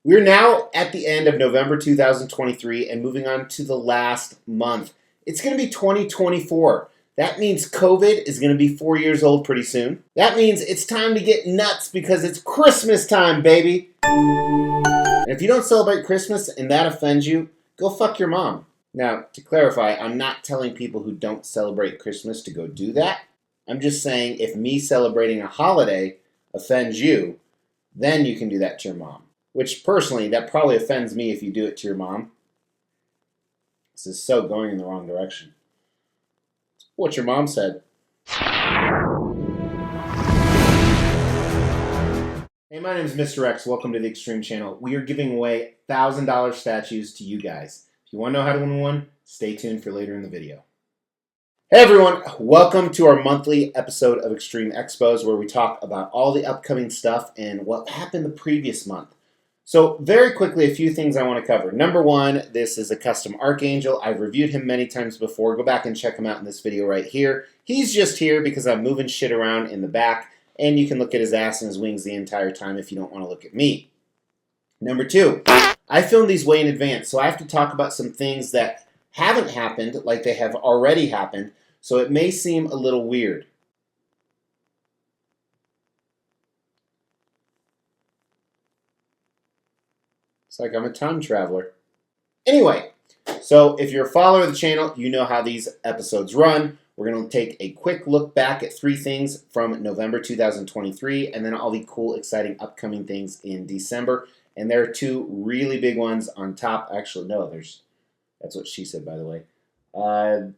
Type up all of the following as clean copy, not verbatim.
We're now at the end of November 2023 and moving on to the last month. It's going to be 2024. That means COVID is going to be 4 years old pretty soon. That means it's time to get nuts because it's Christmas time, baby. And if you don't celebrate Christmas and that offends you, go fuck your mom. Now, to clarify, I'm not telling people who don't celebrate Christmas to go do that. I'm just saying if me celebrating a holiday offends you, then you can do that to your mom. Which, personally, that probably offends me if you do it to your mom. This is so going in the wrong direction. What your mom said. Hey, my name is Mr. X. Welcome to the Extreme Channel. We are giving away $1,000 statues to you guys. If you want to know how to win one, stay tuned for later in the video. Hey everyone, welcome to our monthly episode of Extreme Expos where we talk about all the upcoming stuff and what happened the previous month. So very quickly, a few things I want to cover. Number one, this is a custom Archangel. I've reviewed him many times before. Go back and check him out in this video right here. He's just here because I'm moving shit around in the back, and you can look at his ass and his wings the entire time if you don't want to look at me. Number two, I filmed these way in advance, so I have to talk about some things that haven't happened like they have already happened, so it may seem a little weird. It's like I'm a time traveler. Anyway, so if you're a follower of the channel, you know how these episodes run. We're going to take a quick look back at 3 things from November 2023 and then all the cool, exciting upcoming things in December. And there are 2 really big ones on top. Actually, no, that's what she said, by the way.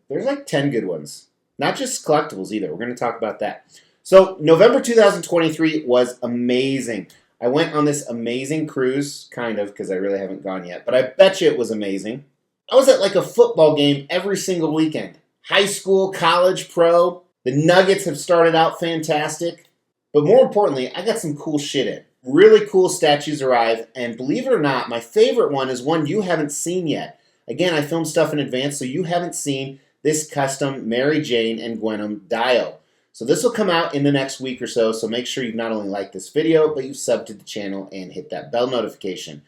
There's like 10 good ones. Not just collectibles either. We're going to talk about that. So November 2023 was amazing. I went on this amazing cruise, kind of, because I really haven't gone yet. But I bet you it was amazing. I was at like a football game every single weekend. High school, college, pro. The Nuggets have started out fantastic. But more importantly, I got some cool shit in. Really cool statues arrive. And believe it or not, my favorite one is one you haven't seen yet. Again, I filmed stuff in advance, so you haven't seen this custom Mary Jane and Gwenom Dio. So this will come out in the next week or so make sure you've not only liked this video, but you've subbed to the channel and hit that bell notification.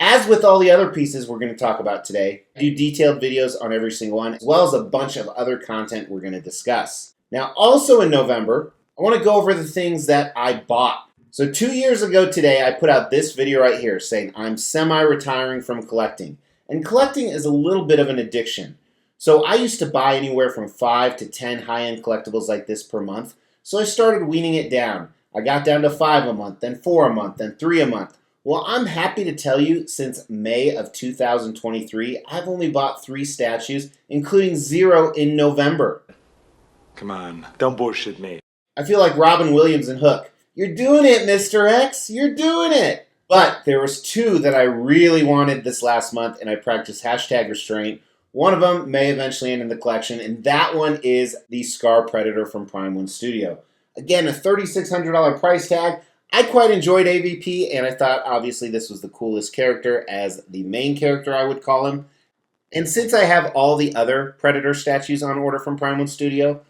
As with all the other pieces we're going to talk about today, I do detailed videos on every single one, as well as a bunch of other content we're going to discuss. Now, also in November, I want to go over the things that I bought. So 2 years ago today, I put out this video right here saying I'm semi-retiring from collecting. And collecting is a little bit of an addiction. So I used to buy anywhere from 5 to 10 high-end collectibles like this per month. So I started weaning it down. I got down to 5 a month, then 4 a month, then 3 a month. Well, I'm happy to tell you since May of 2023, I've only bought 3 statues, including 0 in November. Come on, don't bullshit me. I feel like Robin Williams and Hook. You're doing it, Mr. X. You're doing it. But there was 2 that I really wanted this last month, and I practiced #restraint. One of them may eventually end in the collection, and that one is the Scar Predator from Prime One Studio. Again, a $3,600 price tag. I quite enjoyed AVP, and I thought obviously this was the coolest character as the main character, I would call him. And since I have all the other Predator statues on order from Prime One Studio,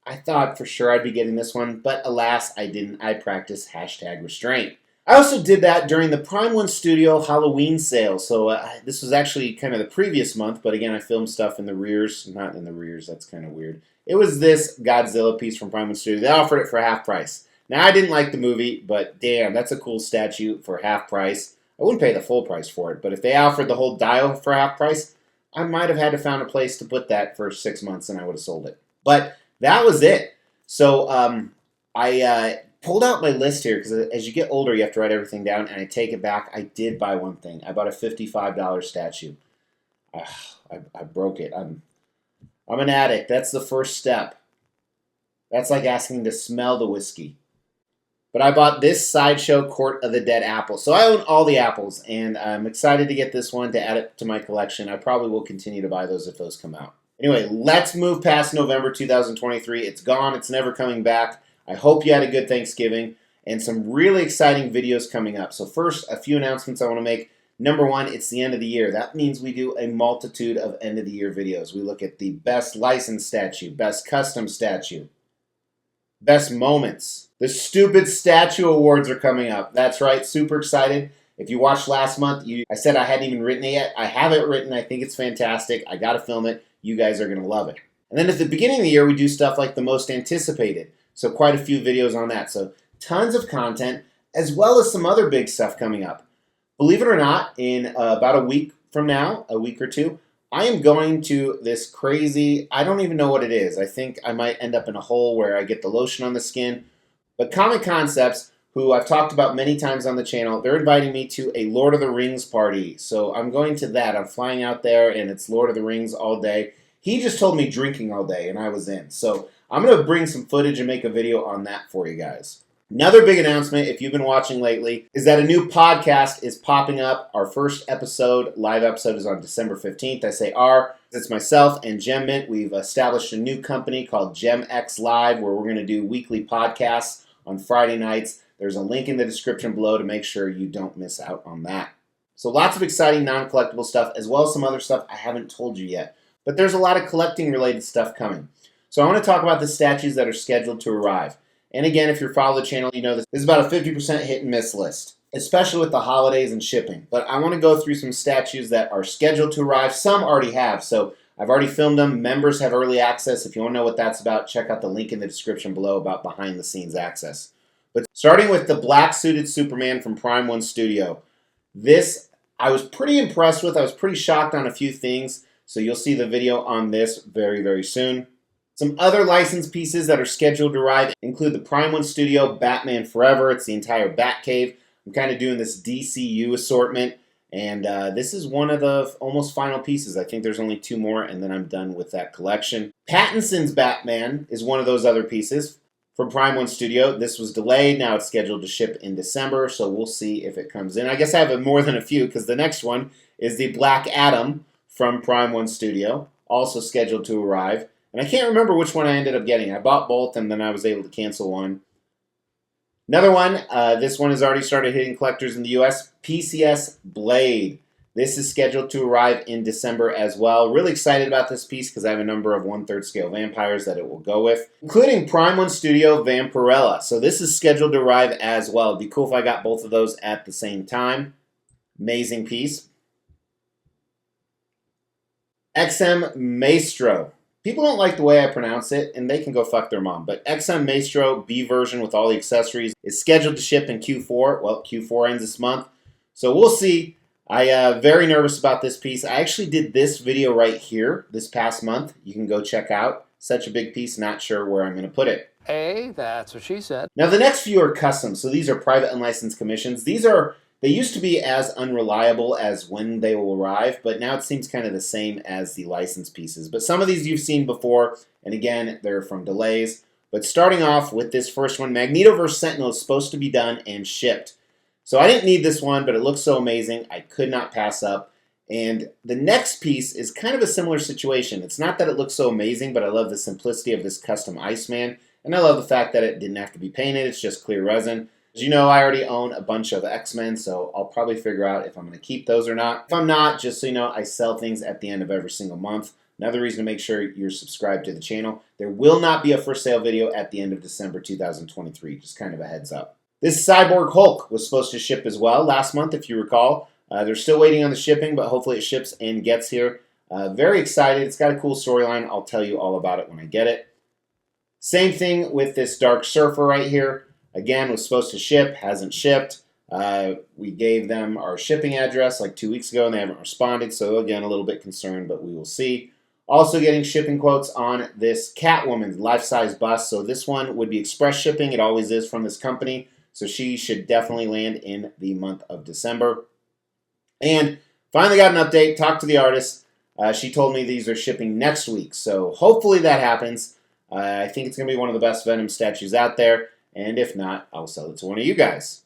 I thought for sure I'd be getting this one, but alas, I didn't. I practiced #restraint. I also did that during the Prime One Studio Halloween sale, so this was actually kind of the previous month, but again, I filmed stuff in the rears. Not in the rears, that's kind of weird. It was this Godzilla piece from Prime One Studio. They offered it for half price. Now, I didn't like the movie, but damn, that's a cool statue for half price. I wouldn't pay the full price for it, but if they offered the whole Dio for half price, I might have had to found a place to put that for 6 months and I would have sold it. But that was it. So I pulled out my list here because as you get older, you have to write everything down, and I take it back. I did buy one thing. I bought a $55 statue. I broke it. I'm an addict. That's the first step. That's like asking to smell the whiskey. But I bought this Sideshow Court of the Dead apple. So I own all the apples, and I'm excited to get this one to add it to my collection. I probably will continue to buy those if those come out. Anyway, let's move past November 2023. It's gone. It's never coming back. I hope you had a good Thanksgiving and some really exciting videos coming up. So first, a few announcements I want to make. Number one, it's the end of the year. That means we do a multitude of end-of-the-year videos. We look at the best licensed statue, best custom statue, best moments. The stupid statue awards are coming up. That's right, super excited. If you watched last month, I said I hadn't even written it yet. I have it written. I think it's fantastic. I got to film it. You guys are going to love it. And then at the beginning of the year, we do stuff like the most anticipated. So quite a few videos on that. So tons of content, as well as some other big stuff coming up. Believe it or not, in about a week from now, a week or two, I am going to this crazy, I don't even know what it is. I think I might end up in a hole where I get the lotion on the skin. But Comic Concepts, who I've talked about many times on the channel, they're inviting me to a Lord of the Rings party. So I'm going to that. I'm flying out there, and it's Lord of the Rings all day. He just told me drinking all day, and I was in. So I'm going to bring some footage and make a video on that for you guys. Another big announcement, if you've been watching lately, is that a new podcast is popping up. Our first episode, live episode, is on December 15th. I say our. It's myself and Gem Mint. We've established a new company called GemX Live, where we're going to do weekly podcasts on Friday nights. There's a link in the description below to make sure you don't miss out on that. So lots of exciting non-collectible stuff, as well as some other stuff I haven't told you yet. But there's a lot of collecting-related stuff coming. So I want to talk about the statues that are scheduled to arrive. And again, if you're following the channel, you know this is about a 50% hit and miss list, especially with the holidays and shipping. But I want to go through some statues that are scheduled to arrive. Some already have, so I've already filmed them. Members have early access. If you want to know what that's about, check out the link in the description below about behind-the-scenes access. But starting with the black-suited Superman from Prime One Studio. This I was pretty impressed with. I was pretty shocked on a few things, so you'll see the video on this very, very soon. Some other licensed pieces that are scheduled to arrive include the Prime One Studio Batman Forever. It's the entire Batcave. I'm kind of doing this DCU assortment, and this is one of the almost final pieces. I think there's only 2 more, and then I'm done with that collection. Pattinson's Batman is one of those other pieces from Prime One Studio. This was delayed. Now it's scheduled to ship in December, so we'll see if it comes in. I guess I have more than a few, because the next one is the Black Adam from Prime One Studio, also scheduled to arrive. And I can't remember which one I ended up getting. I bought both, and then I was able to cancel one. Another one, this one has already started hitting collectors in the U.S., PCS Blade. This is scheduled to arrive in December as well. Really excited about this piece because I have a number of 1/3 scale vampires that it will go with, including Prime One Studio Vampirella. So this is scheduled to arrive as well. It'd be cool if I got both of those at the same time. Amazing piece. XM Maestro. People don't like the way I pronounce it, and they can go fuck their mom. But XM Maestro B version with all the accessories is scheduled to ship in Q4. Well, Q4 ends this month, so we'll see. I'm very nervous about this piece. I actually did this video right here this past month. You can go check out. Such a big piece, not sure where I'm going to put it. Hey, that's what she said. Now, the next few are custom, so these are private unlicensed commissions. They used to be as unreliable as when they will arrive, but now it seems kind of the same as the licensed pieces. But some of these you've seen before, and again, they're from delays. But starting off with this first one, Magneto vs. Sentinel is supposed to be done and shipped. So I didn't need this one, but it looks so amazing, I could not pass up. And the next piece is kind of a similar situation. It's not that it looks so amazing, but I love the simplicity of this custom Iceman. And I love the fact that it didn't have to be painted, it's just clear resin. As you know, I already own a bunch of X-Men, so I'll probably figure out if I'm going to keep those or not. If I'm not, just so you know, I sell things at the end of every single month. Another reason to make sure you're subscribed to the channel. There will not be a for sale video at the end of December 2023, just kind of a heads up. This Cyborg Hulk was supposed to ship as well last month, if you recall. They're still waiting on the shipping, but hopefully it ships and gets here. Very excited. It's got a cool storyline. I'll tell you all about it when I get it. Same thing with this Dark Surfer right here. Again, was supposed to ship, hasn't shipped. We gave them our shipping address like 2 weeks ago, and they haven't responded. So again, a little bit concerned, but we will see. Also getting shipping quotes on this Catwoman life-size bust. So this one would be express shipping. It always is from this company. So she should definitely land in the month of December. And finally got an update. Talked to the artist. She told me these are shipping next week. So hopefully that happens. I think it's going to be one of the best Venom statues out there. And if not, I'll sell it to one of you guys.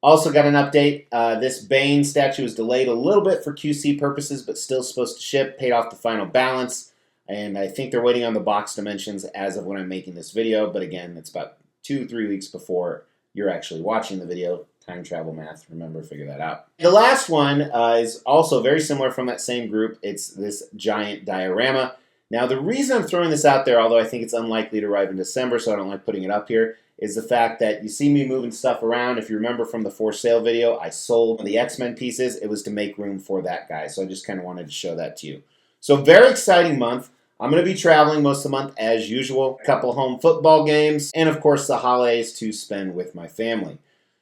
Also got an update. This Bane statue is delayed a little bit for QC purposes, but still supposed to ship. Paid off the final balance. And I think they're waiting on the box dimensions as of when I'm making this video. But again, it's about 2-3 weeks before you're actually watching the video. Time travel math. Remember, figure that out. The last one is also very similar from that same group. It's this giant diorama. Now, the reason I'm throwing this out there, although I think it's unlikely to arrive in December, so I don't like putting it up here, is the fact that you see me moving stuff around. If you remember from the for sale video, I sold the X-Men pieces. It was to make room for that guy, so I just kind of wanted to show that to you. So very exciting month. I'm going to be traveling most of the month as usual. A couple home football games, and of course the holidays to spend with my family.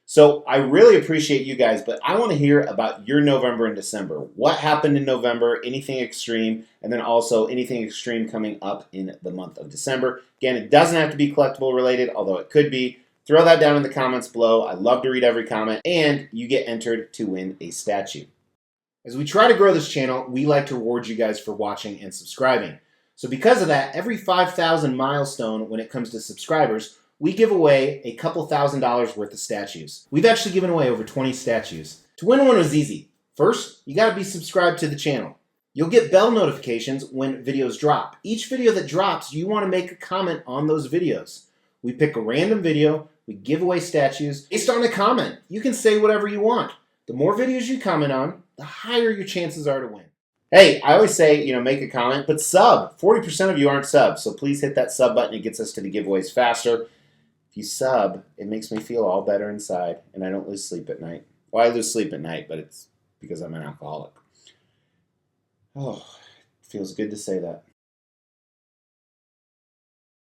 So I really appreciate you guys, but I want to hear about your November and December. What happened in November, anything extreme, and then also anything extreme coming up in the month of December. Again, it doesn't have to be collectible related, although it could be. Throw that down in the comments below. I love to read every comment, and you get entered to win a statue. As we try to grow this channel, we like to reward you guys for watching and subscribing. So because of that, every 5,000 milestone when it comes to subscribers, we give away a couple $1,000s worth of statues. We've actually given away over 20 statues. To win one was easy. First, you gotta be subscribed to the channel. You'll get bell notifications when videos drop. Each video that drops, you wanna make a comment on those videos. We pick a random video, we give away statues based on a comment. You can say whatever you want. The more videos you comment on, the higher your chances are to win. Hey, I always say, make a comment, but sub. 40% of you aren't subs, so please hit that sub button. It gets us to the giveaways faster. If you sub, it makes me feel all better inside, and I don't lose sleep at night. Well, I lose sleep at night, but it's because I'm an alcoholic. Oh, it feels good to say that.